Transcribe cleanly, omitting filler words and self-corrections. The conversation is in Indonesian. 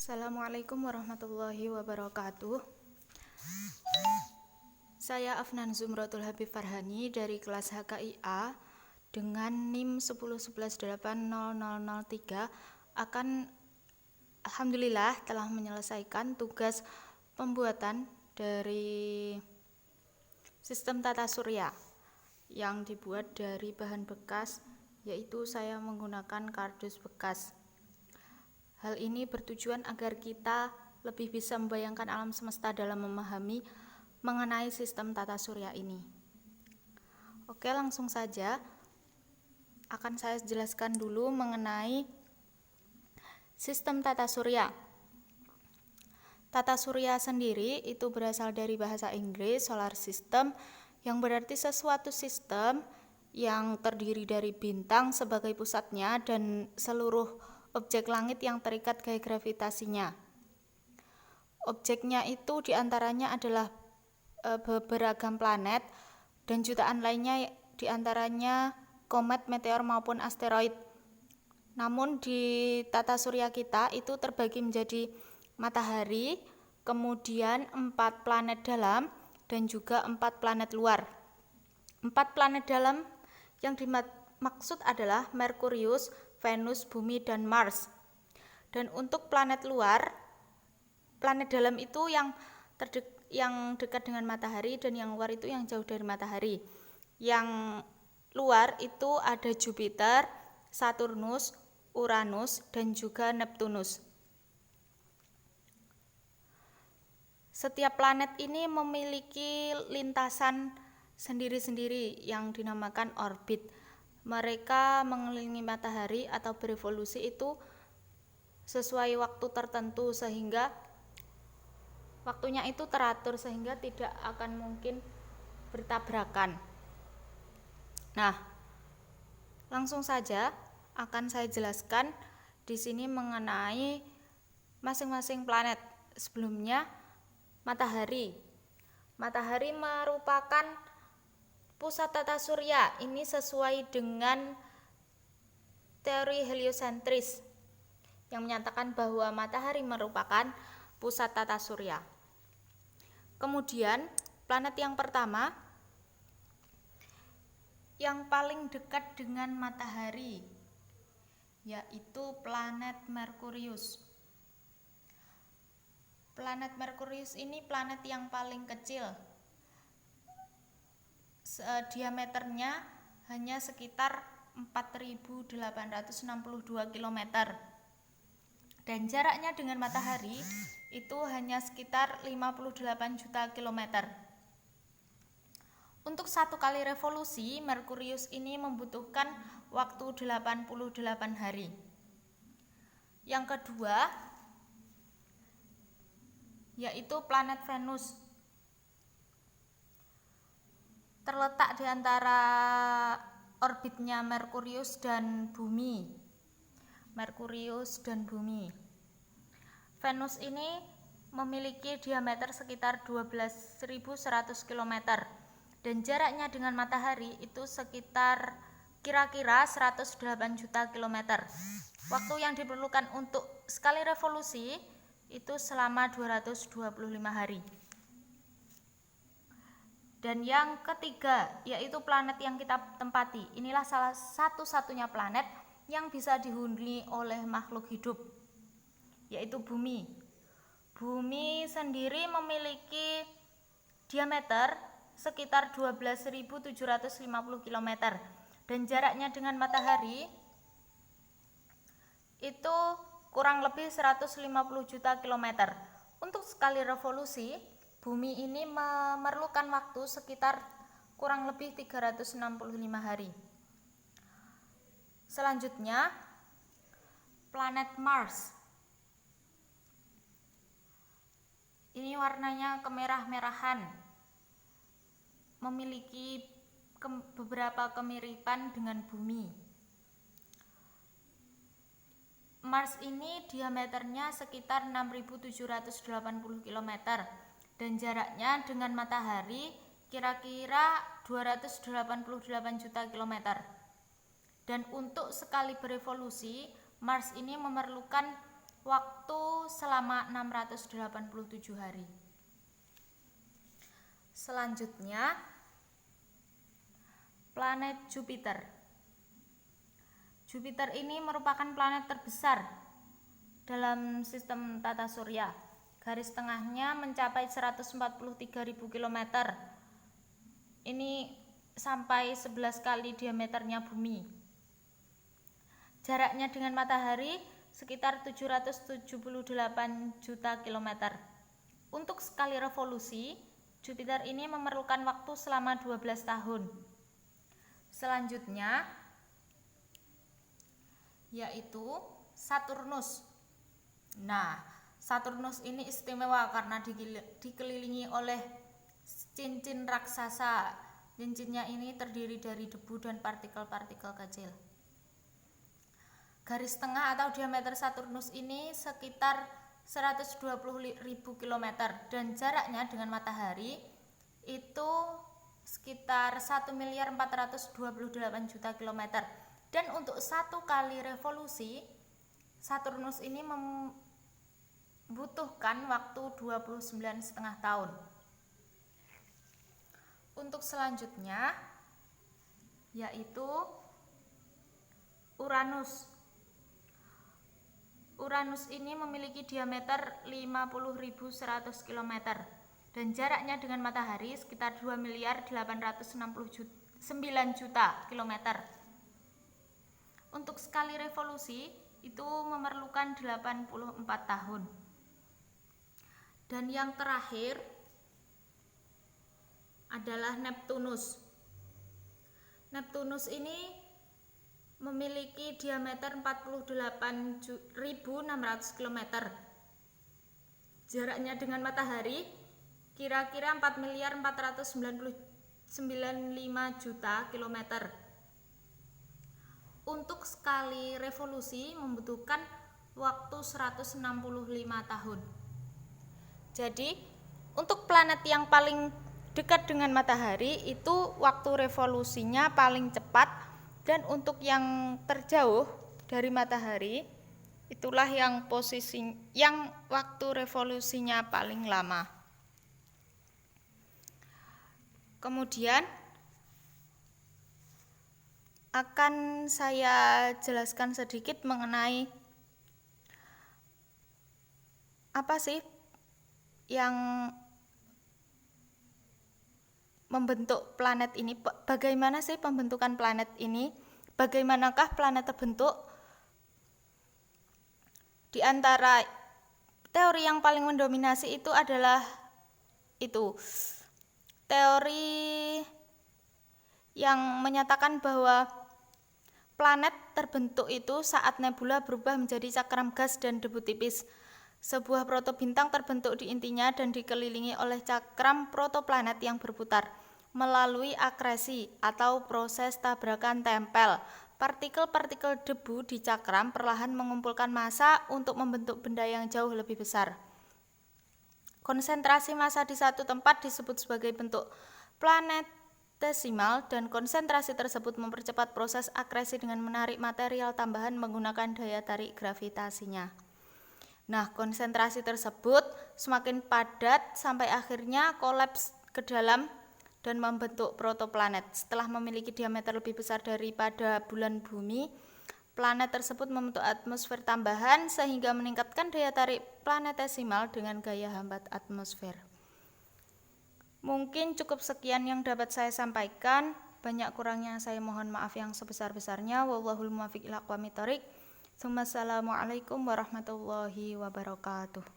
Assalamualaikum warahmatullahi wabarakatuh. Saya Afnan Zumratul Habib Farhani dari kelas HKIA dengan NIM 101180003 akan alhamdulillah telah menyelesaikan tugas pembuatan dari sistem tata surya yang dibuat dari bahan bekas, yaitu saya menggunakan kardus bekas. Hal ini bertujuan agar kita lebih bisa membayangkan alam semesta dalam memahami mengenai sistem tata surya ini. Oke, langsung saja akan saya jelaskan dulu mengenai sistem tata surya. Tata surya sendiri itu berasal dari bahasa Inggris solar system, yang berarti sesuatu sistem yang terdiri dari bintang sebagai pusatnya dan seluruh objek langit yang terikat gaya gravitasinya. Objeknya itu diantaranya adalah beragam planet dan jutaan lainnya, diantaranya komet, meteor maupun asteroid. Namun di tata surya kita itu terbagi menjadi matahari, kemudian 4 planet dalam dan juga 4 planet luar. 4 planet dalam yang dimaksud adalah Merkurius, Venus, Bumi, dan Mars. Dan untuk planet luar, planet dalam itu yang dekat dengan matahari, dan yang luar itu yang jauh dari matahari. Yang luar itu ada Jupiter, Saturnus, Uranus, dan juga Neptunus. Setiap planet ini memiliki lintasan sendiri-sendiri yang dinamakan orbit. Mereka mengelilingi matahari atau berevolusi itu sesuai waktu tertentu, sehingga waktunya itu teratur sehingga tidak akan mungkin bertabrakan. Nah, langsung saja akan saya jelaskan di sini mengenai masing-masing planet. Sebelumnya, matahari. Matahari merupakan pusat tata surya. Ini sesuai dengan teori heliosentris yang menyatakan bahwa matahari merupakan pusat tata surya. Kemudian planet yang pertama yang paling dekat dengan matahari yaitu planet Merkurius. Planet Merkurius ini planet yang paling kecil. Diameternya hanya sekitar 4.862 km dan jaraknya dengan matahari itu hanya sekitar 58 juta kilometer. Untuk satu kali revolusi, Merkurius ini membutuhkan waktu 88 hari. Yang kedua yaitu planet Venus. Terletak di antara orbitnya Merkurius dan Bumi. Venus ini memiliki diameter sekitar 12.100 km dan jaraknya dengan matahari itu sekitar kira-kira 108 juta kilometer. Waktu yang diperlukan untuk sekali revolusi itu selama 225 hari. Dan yang ketiga yaitu planet yang kita tempati. Inilah salah satu-satunya planet yang bisa dihuni oleh makhluk hidup, yaitu Bumi. Bumi sendiri memiliki diameter sekitar 12.750 km dan jaraknya dengan matahari itu kurang lebih 150 juta kilometer. Untuk sekali revolusi, Bumi ini memerlukan waktu sekitar kurang lebih 365 hari. Selanjutnya, planet Mars. Ini warnanya kemerah-merahan. Memiliki beberapa kemiripan dengan Bumi. Mars ini diameternya sekitar 6.780 km dan jaraknya dengan matahari kira-kira 288 juta kilometer. Dan untuk sekali berevolusi, Mars ini memerlukan waktu selama 687 hari. Selanjutnya, planet Jupiter. Jupiter ini merupakan planet terbesar dalam sistem tata surya. Garis tengahnya mencapai 143.000 km. Ini sampai 11 kali diameternya bumi. Jaraknya dengan matahari sekitar 778 juta kilometer. Untuk sekali revolusi, Jupiter ini memerlukan waktu selama 12 tahun. Selanjutnya, yaitu Saturnus. Nah, Saturnus ini istimewa karena dikelilingi oleh cincin raksasa. Cincinnya ini terdiri dari debu dan partikel-partikel kecil. Garis tengah atau diameter Saturnus ini sekitar 120.000 km dan jaraknya dengan matahari itu sekitar 1.428 juta kilometer. Dan untuk satu kali revolusi, Saturnus ini membutuhkan waktu 29,5 tahun. Untuk selanjutnya yaitu Uranus. Uranus ini memiliki diameter 50.100 km dan jaraknya dengan matahari sekitar 2.869 juta kilometer. Untuk sekali revolusi itu memerlukan 84 tahun. Dan yang terakhir adalah Neptunus. Neptunus ini memiliki diameter 48.600 km. Jaraknya dengan matahari kira-kira 4.499.5 juta kilometer. Untuk sekali revolusi membutuhkan waktu 165 tahun. Jadi, untuk planet yang paling dekat dengan matahari itu waktu revolusinya paling cepat. Dan untuk yang terjauh dari matahari, itulah yang waktu revolusinya paling lama. Kemudian akan saya jelaskan sedikit mengenai apa sih yang membentuk planet ini, bagaimana sih pembentukan planet ini, bagaimanakah planet terbentuk. Di antara teori yang paling mendominasi itu adalah teori yang menyatakan bahwa planet terbentuk itu saat nebula berubah menjadi cakram gas dan debu tipis. Sebuah protobintang terbentuk di intinya dan dikelilingi oleh cakram protoplanet yang berputar. Melalui akresi atau proses tabrakan tempel, partikel-partikel debu di cakram perlahan mengumpulkan massa untuk membentuk benda yang jauh lebih besar. Konsentrasi massa di satu tempat disebut sebagai bentuk planetesimal dan konsentrasi tersebut mempercepat proses akresi dengan menarik material tambahan menggunakan daya tarik gravitasinya. Nah, konsentrasi tersebut semakin padat sampai akhirnya kolaps ke dalam dan membentuk protoplanet. Setelah memiliki diameter lebih besar daripada bulan bumi, planet tersebut membentuk atmosfer tambahan sehingga meningkatkan daya tarik planetesimal dengan gaya hambat atmosfer. Mungkin cukup sekian yang dapat saya sampaikan. Banyak kurangnya saya mohon maaf yang sebesar-besarnya. Wallahul muwaffiq ila aqwamit thoriq. Assalamualaikum warahmatullahi wabarakatuh.